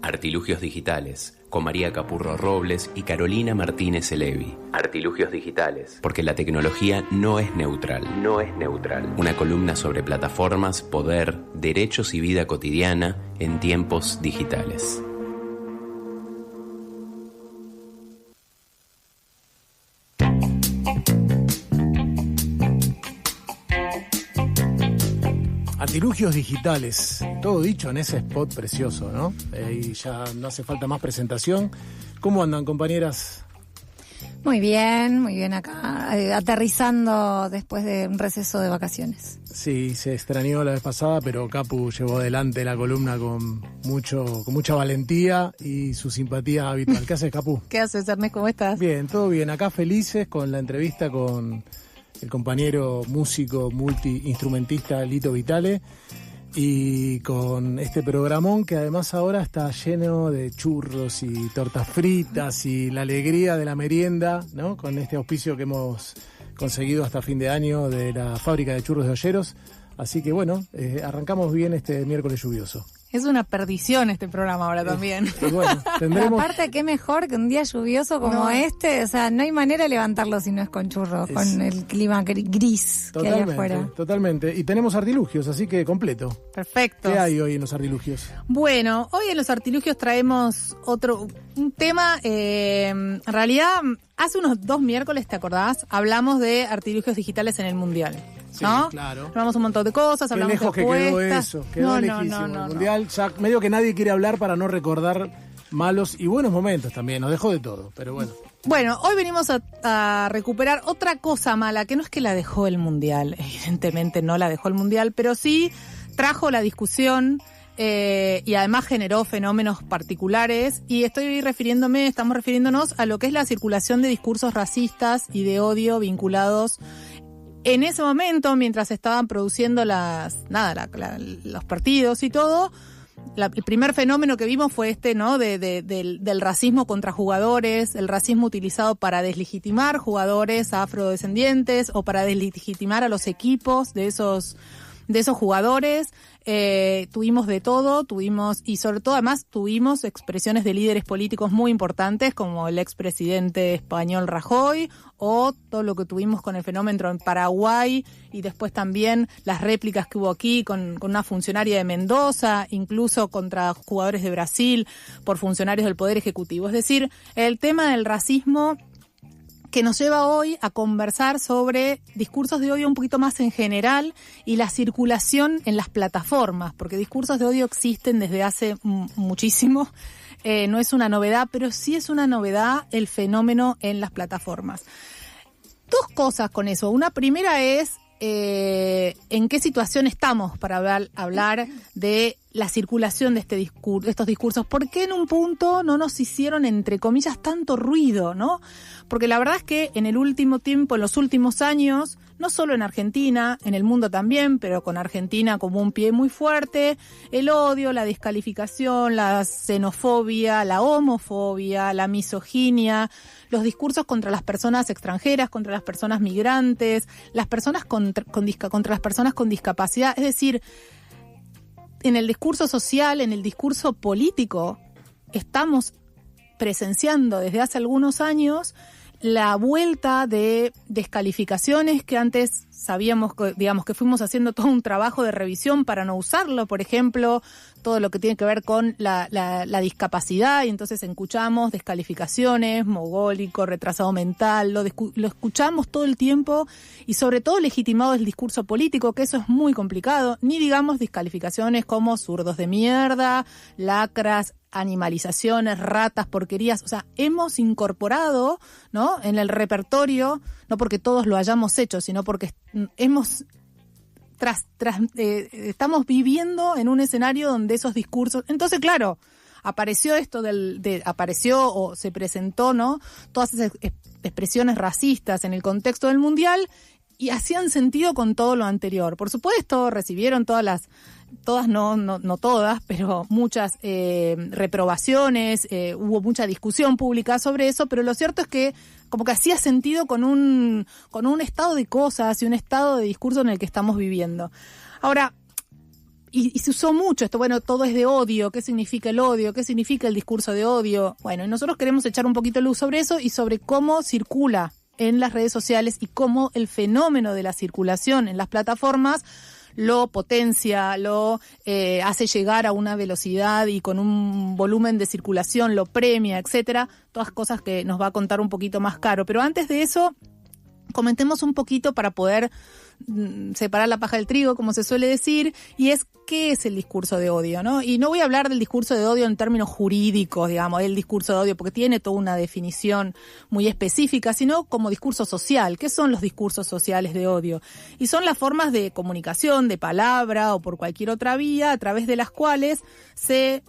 Artilugios Digitales, con María Capurro Robles y Carolina Martínez Elevi. Artilugios Digitales, porque la tecnología no es neutral. No es neutral. Una columna sobre plataformas, poder, derechos y vida cotidiana en tiempos digitales. Artilugios Digitales, todo dicho en ese spot precioso, ¿no? Y ya no hace falta más presentación. ¿Cómo andan, compañeras? Muy bien acá, aterrizando después de un receso de vacaciones. Sí, se extrañó la vez pasada, pero Capu llevó adelante la columna con mucha valentía y su simpatía habitual. ¿Qué haces, Capu? ¿Qué haces, Ernest? ¿Cómo estás? Bien, todo bien. Acá felices con la entrevista con el compañero músico multiinstrumentista Lito Vitale y con este programón que además ahora está lleno de churros y tortas fritas y la alegría de la merienda, ¿no? Con este auspicio que hemos conseguido hasta fin de año de la fábrica de churros de Olleros. Así que bueno, arrancamos bien este miércoles lluvioso. Es una perdición este programa ahora también. Bueno, tendremos... Aparte, qué mejor que un día lluvioso como este. O sea, no hay manera de levantarlo si no es con churros, con el clima gris que hay afuera. Totalmente. Y tenemos artilugios, así que completo. Perfecto. ¿Qué hay hoy en los artilugios? Bueno, hoy en los artilugios traemos un tema. En realidad, hace unos 2 miércoles, ¿te acordás? Hablamos de artilugios digitales en el Mundial. ¿No? Sí, claro. Hablamos un montón de cosas, hablamos de apuestas. Qué lejos que quedó eso, quedó lejísimo. El Mundial, ya medio que nadie quiere hablar para no recordar malos y buenos momentos también, nos dejó de todo, pero bueno. Bueno, hoy venimos a recuperar otra cosa mala, que no es que la dejó el Mundial, evidentemente no la dejó el Mundial, pero sí trajo la discusión y además generó fenómenos particulares y estamos refiriéndonos a lo que es la circulación de discursos racistas y de odio vinculados. En ese momento, mientras estaban produciendo los partidos y todo, el primer fenómeno que vimos fue ¿no? Del racismo contra jugadores, el racismo utilizado para deslegitimar jugadores afrodescendientes o para deslegitimar a los equipos de esos jugadores. Tuvimos de todo, y sobre todo además tuvimos expresiones de líderes políticos muy importantes como el expresidente español Rajoy o todo lo que tuvimos con el fenómeno en Paraguay y después también las réplicas que hubo aquí con una funcionaria de Mendoza, incluso contra jugadores de Brasil por funcionarios del Poder Ejecutivo. Es decir, el tema del racismo que nos lleva hoy a conversar sobre discursos de odio un poquito más en general y la circulación en las plataformas, porque discursos de odio existen desde hace muchísimo, no es una novedad, pero sí es una novedad el fenómeno en las plataformas. 2 cosas con eso. Una primera es en qué situación estamos para hablar de la circulación de estos discursos. ¿Por qué en un punto no nos hicieron, entre comillas, tanto ruido, no? Porque la verdad es que en el último tiempo, en los últimos años, no solo en Argentina, en el mundo también, pero con Argentina como un pie muy fuerte, el odio, la descalificación, la xenofobia, la homofobia, la misoginia, los discursos contra las personas extranjeras, contra las personas migrantes, las personas contra las personas con discapacidad. Es decir, en el discurso social, en el discurso político, estamos presenciando desde hace algunos años la vuelta de descalificaciones que antes sabíamos, digamos, que fuimos haciendo todo un trabajo de revisión para no usarlo. Por ejemplo, todo lo que tiene que ver con la discapacidad, y entonces escuchamos descalificaciones, mogólico, retrasado mental, lo escuchamos todo el tiempo y sobre todo legitimado el discurso político, que eso es muy complicado, ni digamos descalificaciones como zurdos de mierda, lacras, animalizaciones, ratas, porquerías. O sea, hemos incorporado, ¿no?, en el repertorio, no porque todos lo hayamos hecho, sino porque estamos viviendo en un escenario donde esos discursos. Entonces, claro, apareció esto apareció o se presentó, ¿no?, todas esas expresiones racistas en el contexto del Mundial y hacían sentido con todo lo anterior. Por supuesto, recibieron no todas, pero muchas reprobaciones, hubo mucha discusión pública sobre eso, pero lo cierto es que como que hacía sentido con un estado de cosas y un estado de discurso en el que estamos viviendo. Ahora, y se usó mucho esto, bueno, todo es de odio, ¿qué significa el odio? ¿Qué significa el discurso de odio? Bueno, y nosotros queremos echar un poquito de luz sobre eso y sobre cómo circula en las redes sociales y cómo el fenómeno de la circulación en las plataformas lo potencia, lo hace llegar a una velocidad y con un volumen de circulación lo premia, etcétera. Todas cosas que nos va a contar un poquito más Caro. Pero antes de eso, comentemos un poquito para poder separar la paja del trigo, como se suele decir, y es qué es el discurso de odio, ¿no? Y no voy a hablar del discurso de odio en términos jurídicos, digamos, el discurso de odio, porque tiene toda una definición muy específica, sino como discurso social. ¿Qué son los discursos sociales de odio? Y son las formas de comunicación, de palabra o por cualquier otra vía, a través de las cuales se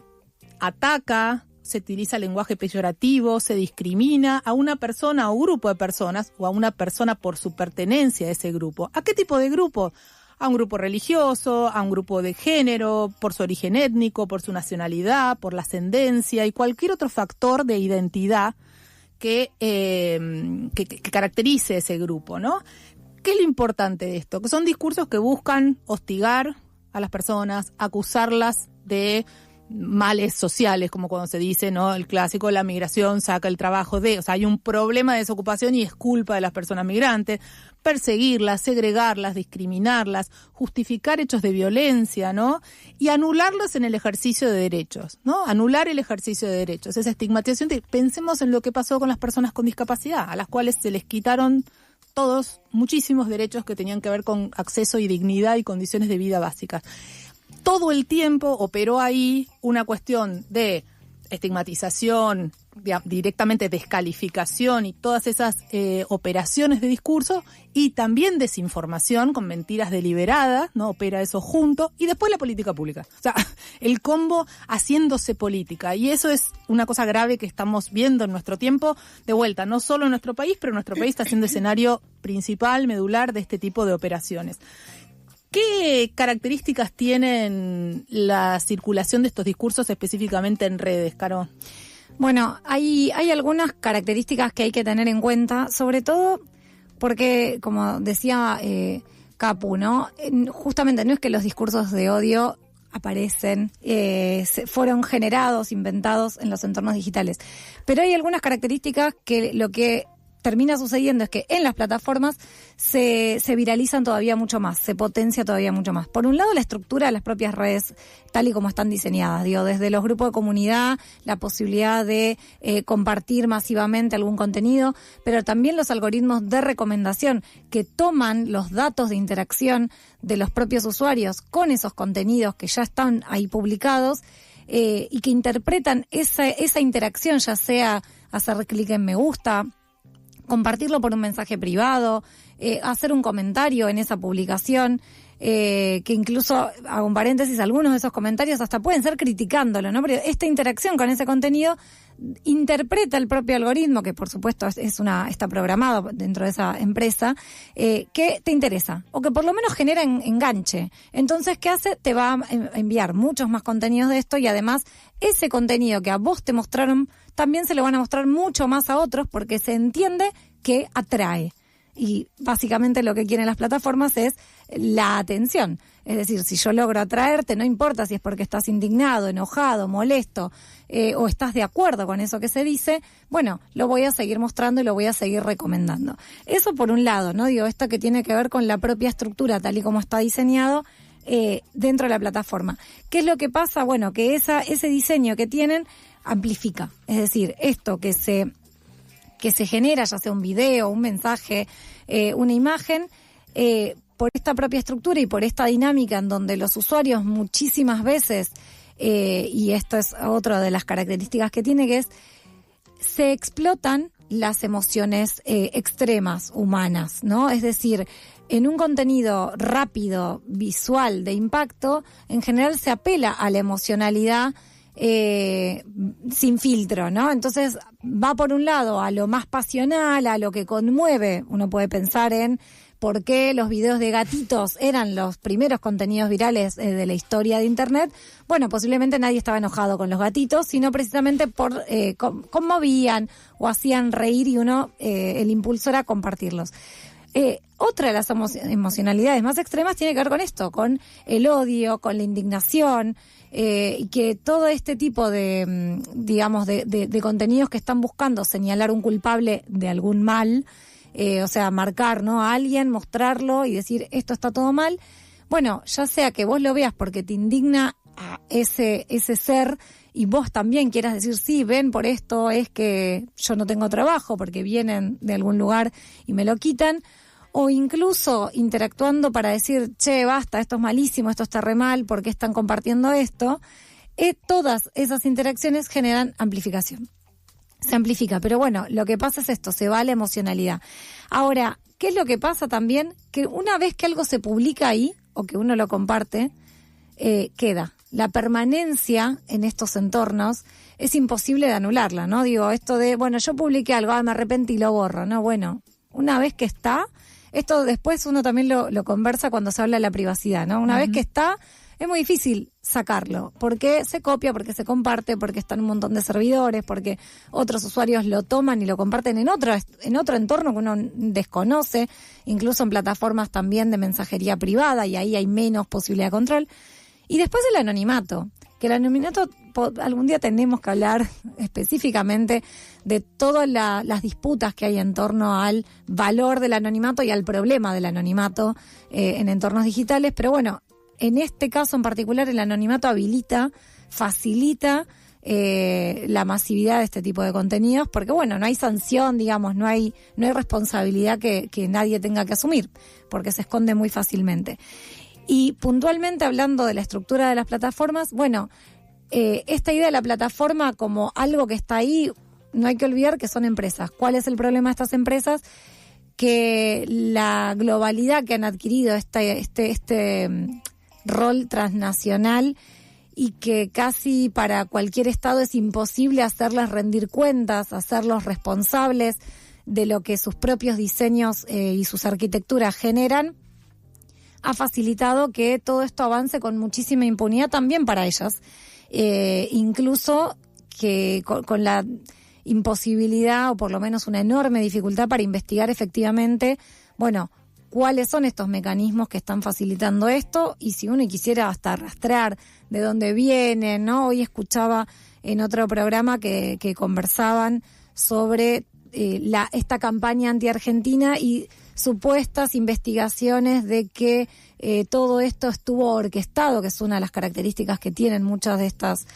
ataca, se utiliza lenguaje peyorativo, se discrimina a una persona o grupo de personas o a una persona por su pertenencia a ese grupo. ¿A qué tipo de grupo? A un grupo religioso, a un grupo de género, por su origen étnico, por su nacionalidad, por la ascendencia y cualquier otro factor de identidad que caracterice ese grupo, ¿no? ¿Qué es lo importante de esto? Que son discursos que buscan hostigar a las personas, acusarlas de males sociales, como cuando se dice, ¿no? El clásico, la migración saca el trabajo de, o sea, hay un problema de desocupación y es culpa de las personas migrantes, perseguirlas, segregarlas, discriminarlas, justificar hechos de violencia, ¿no? Y anularlos en el ejercicio de derechos, ¿no? Anular el ejercicio de derechos, esa estigmatización. Pensemos en lo que pasó con las personas con discapacidad, a las cuales se les quitaron todos muchísimos derechos que tenían que ver con acceso y dignidad y condiciones de vida básicas. Todo el tiempo operó ahí una cuestión de estigmatización, directamente descalificación y todas esas operaciones de discurso y también desinformación con mentiras deliberadas, ¿no? Opera eso junto y después la política pública. O sea, el combo haciéndose política y eso es una cosa grave que estamos viendo en nuestro tiempo de vuelta, no solo en nuestro país, pero nuestro país está siendo escenario principal, medular de este tipo de operaciones. ¿Qué características tienen la circulación de estos discursos específicamente en redes, Caro? Bueno, hay algunas características que hay que tener en cuenta, sobre todo porque, como decía Capu, ¿no? Justamente no es que los discursos de odio aparecen, fueron generados, inventados en los entornos digitales, pero hay algunas características que lo que termina sucediendo es que en las plataformas se viralizan todavía mucho más, se potencia todavía mucho más. Por un lado, la estructura de las propias redes, tal y como están diseñadas, desde los grupos de comunidad, la posibilidad de compartir masivamente algún contenido, pero también los algoritmos de recomendación que toman los datos de interacción de los propios usuarios con esos contenidos que ya están ahí publicados y que interpretan esa interacción, ya sea hacer clic en me gusta, compartirlo por un mensaje privado, hacer un comentario en esa publicación, que incluso, hago un paréntesis, algunos de esos comentarios hasta pueden ser criticándolo, ¿no? Pero esta interacción con ese contenido interpreta el propio algoritmo, que por supuesto está programado dentro de esa empresa, que te interesa, o que por lo menos genera enganche. Entonces, ¿qué hace? Te va a enviar muchos más contenidos de esto y además ese contenido que a vos te mostraron también se lo van a mostrar mucho más a otros porque se entiende que atrae. Y básicamente lo que quieren las plataformas es la atención. Es decir, si yo logro atraerte, no importa si es porque estás indignado, enojado, molesto, o estás de acuerdo con eso que se dice, bueno, lo voy a seguir mostrando y lo voy a seguir recomendando. Eso por un lado, ¿no? Esto que tiene que ver con la propia estructura, tal y como está diseñado dentro de la plataforma. ¿Qué es lo que pasa? Bueno, que ese diseño que tienen amplifica. Es decir, esto que se genera, ya sea un video, un mensaje, una imagen, por esta propia estructura y por esta dinámica en donde los usuarios muchísimas veces, y esto es otra de las características que tiene, que es, se explotan las emociones extremas humanas, ¿no? Es decir, en un contenido rápido, visual, de impacto, en general se apela a la emocionalidad sin filtro, ¿no? Entonces va por un lado a lo más pasional, a lo que conmueve. Uno puede pensar en por qué los videos de gatitos eran los primeros contenidos virales de la historia de Internet. Bueno, posiblemente nadie estaba enojado con los gatitos, sino precisamente por conmovían o hacían reír y el impulso era compartirlos. Otra de las emocionalidades más extremas tiene que ver con esto, con el odio, con la indignación, y que todo este tipo de, digamos, de contenidos que están buscando señalar un culpable de algún mal, o sea, marcar, ¿no?, a alguien, mostrarlo y decir esto está todo mal. Bueno, ya sea que vos lo veas porque te indigna a ese ser y vos también quieras decir, sí, ven, por esto es que yo no tengo trabajo porque vienen de algún lugar y me lo quitan, o incluso interactuando para decir, che, basta, esto es malísimo, esto está re mal, ¿por qué están compartiendo esto? Todas esas interacciones generan amplificación. Se amplifica, pero bueno, lo que pasa es esto, se va a la emocionalidad. Ahora, ¿qué es lo que pasa también? Que una vez que algo se publica ahí, o que uno lo comparte, queda. La permanencia en estos entornos es imposible de anularla, ¿no? Digo, esto de, bueno, yo publiqué algo, me arrepentí y lo borro, ¿no? Bueno, una vez que está, esto después uno también lo conversa cuando se habla de la privacidad, ¿no? Una vez que está, es muy difícil sacarlo, porque se copia, porque se comparte, porque están un montón de servidores, porque otros usuarios lo toman y lo comparten en otro entorno que uno desconoce, incluso en plataformas también de mensajería privada, y ahí hay menos posibilidad de control. Y después el anonimato, que el anonimato algún día tenemos que hablar específicamente de todas las disputas que hay en torno al valor del anonimato y al problema del anonimato en entornos digitales, pero bueno, en este caso en particular el anonimato facilita la masividad de este tipo de contenidos, porque bueno, no hay sanción, digamos, no hay responsabilidad que nadie tenga que asumir, porque se esconde muy fácilmente. Y puntualmente hablando de la estructura de las plataformas, bueno, esta idea de la plataforma como algo que está ahí, no hay que olvidar que son empresas. ¿Cuál es el problema de estas empresas? Que la globalidad que han adquirido este rol transnacional, y que casi para cualquier estado es imposible hacerles rendir cuentas, hacerlos responsables de lo que sus propios diseños y sus arquitecturas generan, ha facilitado que todo esto avance con muchísima impunidad también para ellas, incluso que con la imposibilidad o por lo menos una enorme dificultad para investigar efectivamente, bueno, cuáles son estos mecanismos que están facilitando esto, y si uno quisiera hasta rastrear de dónde vienen, ¿no? Hoy escuchaba en otro programa que conversaban sobre esta campaña anti-Argentina y supuestas investigaciones de que todo esto estuvo orquestado, que es una de las características que tienen muchas de estas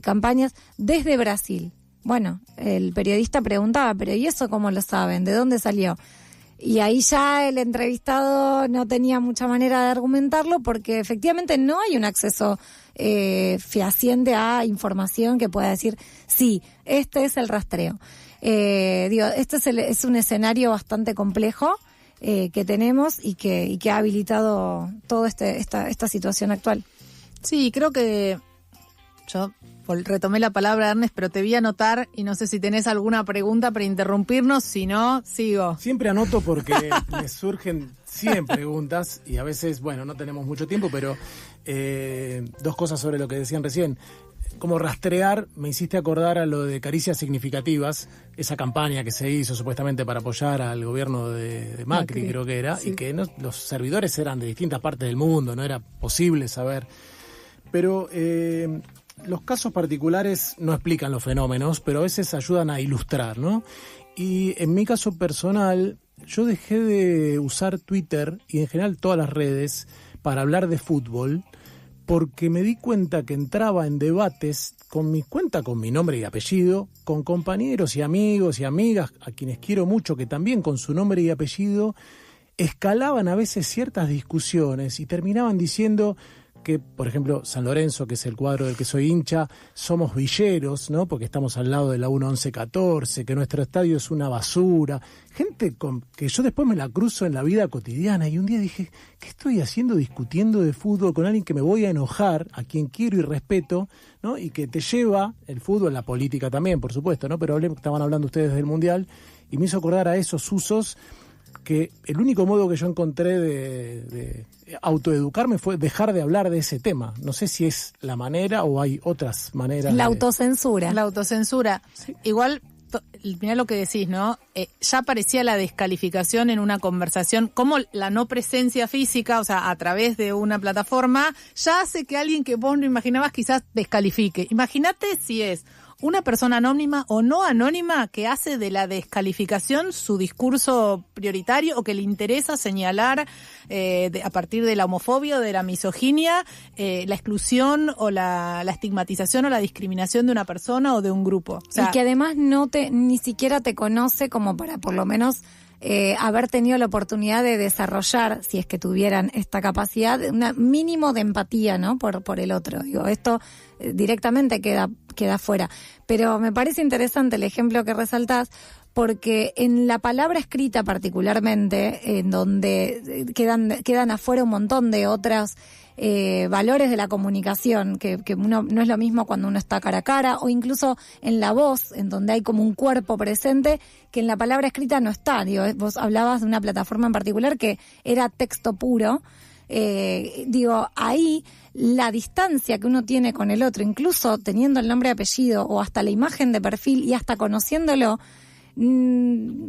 campañas, desde Brasil. Bueno, el periodista preguntaba, pero ¿y eso cómo lo saben? ¿De dónde salió? Y ahí ya el entrevistado no tenía mucha manera de argumentarlo, porque efectivamente no hay un acceso fehaciente a información que pueda decir, sí, este es el rastreo. Este es un escenario bastante complejo que tenemos y que ha habilitado toda esta situación actual. Sí, creo que yo retomé la palabra, Ernest, pero te vi anotar y no sé si tenés alguna pregunta para interrumpirnos, si no, sigo. Siempre anoto porque me surgen 100 preguntas y a veces, bueno, no tenemos mucho tiempo, pero dos cosas sobre lo que decían recién. Como rastrear, me hiciste acordar a lo de Caricias Significativas, esa campaña que se hizo supuestamente para apoyar al gobierno de Macri, creo que era, sí. Y que los servidores eran de distintas partes del mundo, no era posible saber. Pero los casos particulares no explican los fenómenos, pero a veces ayudan a ilustrar, ¿no? Y en mi caso personal, yo dejé de usar Twitter y en general todas las redes para hablar de fútbol, porque me di cuenta que entraba en debates con mi nombre y apellido, con compañeros y amigos y amigas a quienes quiero mucho, que también con su nombre y apellido escalaban a veces ciertas discusiones y terminaban diciendo que, por ejemplo, San Lorenzo, que es el cuadro del que soy hincha, somos villeros, ¿no? Porque estamos al lado de la 1114, que nuestro estadio es una basura. Gente que yo después me la cruzo en la vida cotidiana y un día dije, ¿qué estoy haciendo discutiendo de fútbol con alguien que me voy a enojar, a quien quiero y respeto, ¿no? Y que te lleva el fútbol, la política también, por supuesto, ¿no? Pero estaban hablando ustedes del Mundial y me hizo acordar a esos usos que el único modo que yo encontré de autoeducarme fue dejar de hablar de ese tema. No sé si es la manera o hay otras maneras. La autocensura. La autocensura. Sí. Igual esto, mirá lo que decís, ¿no? Ya aparecía la descalificación en una conversación, como la no presencia física, o sea, a través de una plataforma, ya hace que alguien que vos no imaginabas quizás descalifique. Imagínate si es una persona anónima o no anónima que hace de la descalificación su discurso prioritario o que le interesa señalar a partir de la homofobia o de la misoginia la exclusión o la estigmatización o la discriminación de una persona o de un grupo. O sea, y que además ni siquiera te conoce como para por lo menos haber tenido la oportunidad de desarrollar, si es que tuvieran esta capacidad, un mínimo de empatía, ¿no? Por el otro. Digo, esto directamente queda fuera. Pero me parece interesante el ejemplo que resaltás, porque en la palabra escrita particularmente, en donde quedan afuera un montón de otras valores de la comunicación, que uno no es lo mismo cuando uno está cara a cara, o incluso en la voz, en donde hay como un cuerpo presente, que en la palabra escrita no está. Digo, vos hablabas de una plataforma en particular que era texto puro. Ahí la distancia que uno tiene con el otro, incluso teniendo el nombre y apellido, o hasta la imagen de perfil, y hasta conociéndolo,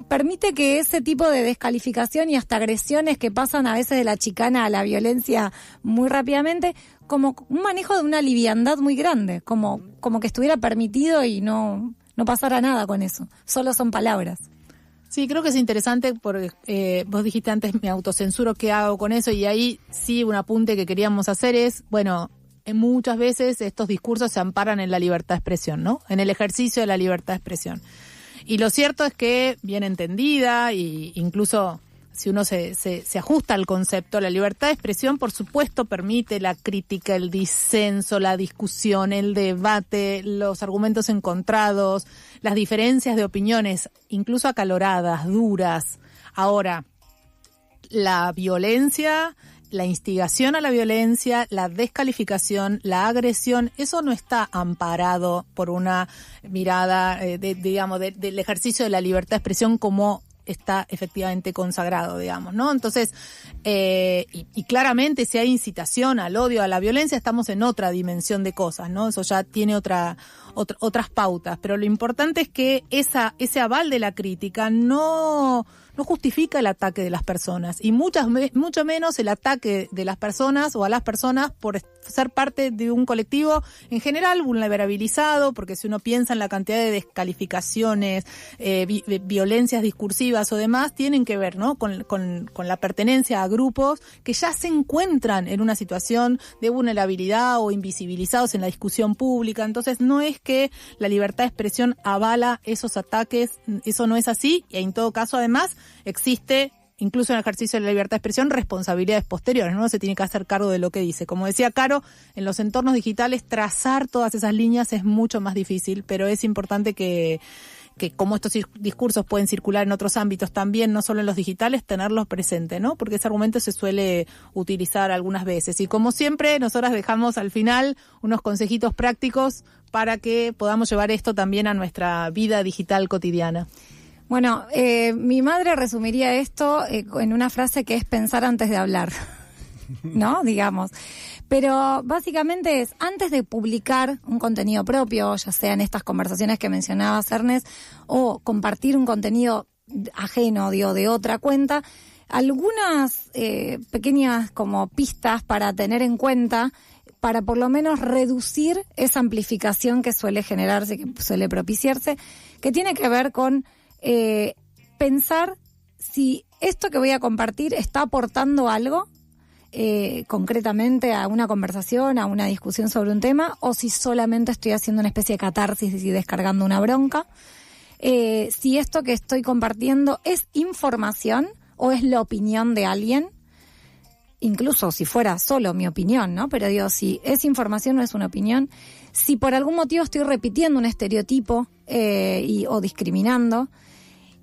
permite que ese tipo de descalificación y hasta agresiones que pasan a veces de la chicana a la violencia muy rápidamente, como un manejo de una liviandad muy grande, como que estuviera permitido y no pasara nada con eso, solo son palabras. Sí, creo que es interesante porque vos dijiste antes, me autocensuro, ¿qué hago con eso? Y ahí sí un apunte que queríamos hacer es, bueno, muchas veces estos discursos se amparan en la libertad de expresión, ¿no? En el ejercicio de la libertad de expresión. Y lo cierto es que, bien entendida, y incluso si uno se ajusta al concepto, la libertad de expresión, por supuesto, permite la crítica, el disenso, la discusión, el debate, los argumentos encontrados, las diferencias de opiniones, incluso acaloradas, duras. Ahora, la violencia, la instigación a la violencia, la descalificación, la agresión, eso no está amparado por una mirada, del ejercicio de la libertad de expresión como está efectivamente consagrado, digamos, ¿no? Entonces, y claramente si hay incitación al odio, a la violencia, estamos en otra dimensión de cosas, ¿no? Eso ya tiene otras pautas, pero lo importante es que ese aval de la crítica no justifica el ataque de las personas, y mucho menos el ataque de las personas o a las personas por ser parte de un colectivo en general vulnerabilizado, porque si uno piensa en la cantidad de descalificaciones, violencias discursivas o demás, tienen que ver, ¿no? con la pertenencia a grupos que ya se encuentran en una situación de vulnerabilidad o invisibilizados en la discusión pública. Entonces no es que la libertad de expresión avala esos ataques, eso no es así, y en todo caso además existe, incluso en el ejercicio de la libertad de expresión, responsabilidades posteriores, ¿no? Se tiene que hacer cargo de lo que dice. Como decía Caro, en los entornos digitales trazar todas esas líneas es mucho más difícil, pero es importante que como estos discursos pueden circular en otros ámbitos también, no solo en los digitales, tenerlos presentes, ¿no? Porque ese argumento se suele utilizar algunas veces. Y como siempre, nosotras dejamos al final unos consejitos prácticos para que podamos llevar esto también a nuestra vida digital cotidiana. Bueno, mi madre resumiría esto en una frase que es pensar antes de hablar, ¿no? Digamos. Pero básicamente es, antes de publicar un contenido propio, ya sea en estas conversaciones que mencionabas, Ernest, o compartir un contenido ajeno, de otra cuenta, algunas pequeñas como pistas para tener en cuenta, para por lo menos reducir esa amplificación que suele generarse, que suele propiciarse, que tiene que ver con pensar si esto que voy a compartir está aportando algo concretamente a una conversación, a una discusión sobre un tema, o si solamente estoy haciendo una especie de catarsis y descargando una bronca. Si esto que estoy compartiendo es información o es la opinión de alguien, incluso si fuera solo mi opinión, ¿no? Pero digo, si es información o es una opinión, si por algún motivo estoy repitiendo un estereotipo o discriminando,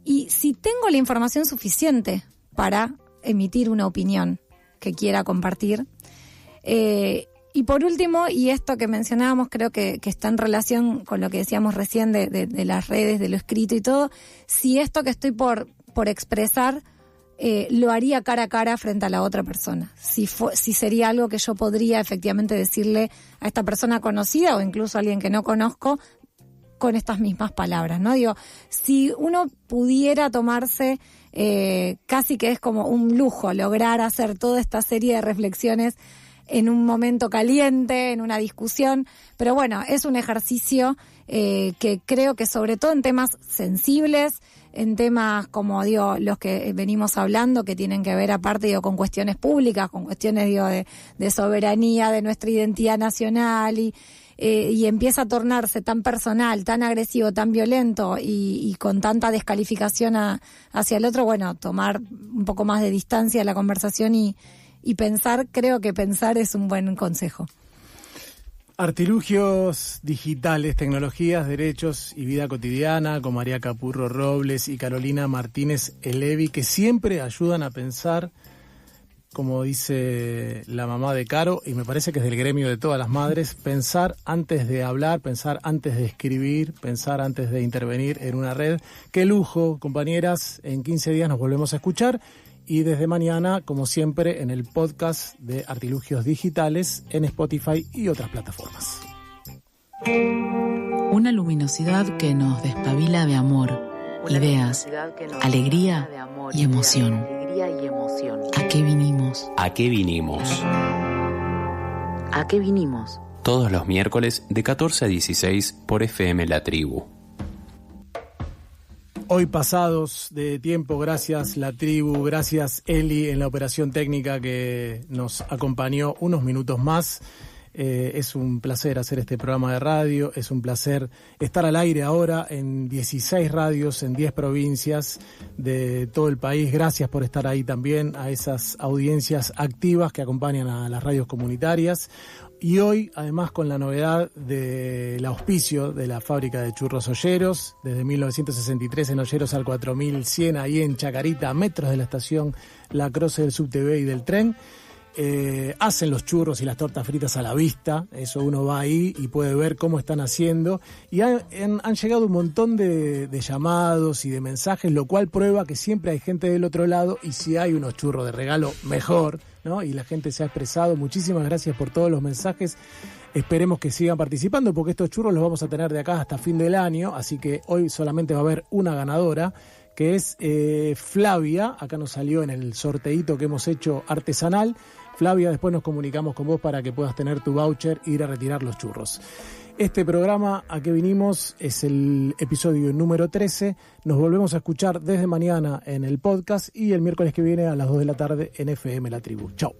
y si tengo la información suficiente para emitir una opinión que quiera compartir. Y por último, y esto que mencionábamos creo que está en relación con lo que decíamos recién de las redes, de lo escrito y todo, si esto que estoy por expresar lo haría cara a cara frente a la otra persona, si sería algo que yo podría efectivamente decirle a esta persona conocida o incluso a alguien que no conozco con estas mismas palabras, ¿no? Digo, si uno pudiera tomarse, casi que es como un lujo lograr hacer toda esta serie de reflexiones en un momento caliente, en una discusión, pero bueno, es un ejercicio que creo que sobre todo en temas sensibles, en temas como digo los que venimos hablando, que tienen que ver aparte digo con cuestiones públicas, con cuestiones digo de soberanía, de nuestra identidad nacional y empieza a tornarse tan personal, tan agresivo, tan violento y con tanta descalificación hacia el otro, bueno, tomar un poco más de distancia a la conversación y pensar, creo que pensar es un buen consejo. Artilugios digitales, tecnologías, derechos y vida cotidiana con María Capurro Robles y Carolina Martínez Elevi, que siempre ayudan a pensar, como dice la mamá de Caro, y me parece que es del gremio de todas las madres, pensar antes de hablar, pensar antes de escribir, pensar antes de intervenir en una red. Qué lujo, compañeras, en 15 días nos volvemos a escuchar. Y desde mañana, como siempre, en el podcast de Artilugios Digitales, en Spotify y otras plataformas. Una luminosidad que nos despabila de amor, ideas, alegría y emoción. ¿A qué vinimos? ¿A qué vinimos? ¿A qué vinimos? Todos los miércoles de 14 a 16 por FM La Tribu. Hoy pasados de tiempo, gracias La Tribu, gracias Eli en la operación técnica que nos acompañó unos minutos más. Es un placer hacer este programa de radio, es un placer estar al aire ahora en 16 radios, en 10 provincias de todo el país. Gracias por estar ahí también, a esas audiencias activas que acompañan a las radios comunitarias. Y hoy, además, con la novedad del auspicio de la fábrica de churros Olleros, desde 1963 en Olleros al 4100, ahí en Chacarita, a metros de la estación La Croce del subte y del tren. Hacen los churros y las tortas fritas a la vista, eso uno va ahí y puede ver cómo están haciendo, y han llegado un montón de llamados y de mensajes, lo cual prueba que siempre hay gente del otro lado, y si hay unos churros de regalo, mejor, ¿no? Y la gente se ha expresado. Muchísimas gracias por todos los mensajes. Esperemos que sigan participando, porque estos churros los vamos a tener de acá hasta fin del año, así que hoy solamente va a haber una ganadora, que es Flavia. Acá nos salió en el sorteíto que hemos hecho artesanal. Flavia, después nos comunicamos con vos para que puedas tener tu voucher e ir a retirar los churros. Este programa, ¿A qué vinimos?, es el episodio número 13. Nos volvemos a escuchar desde mañana en el podcast y el miércoles que viene a las 2 de la tarde en FM La Tribu. Chau.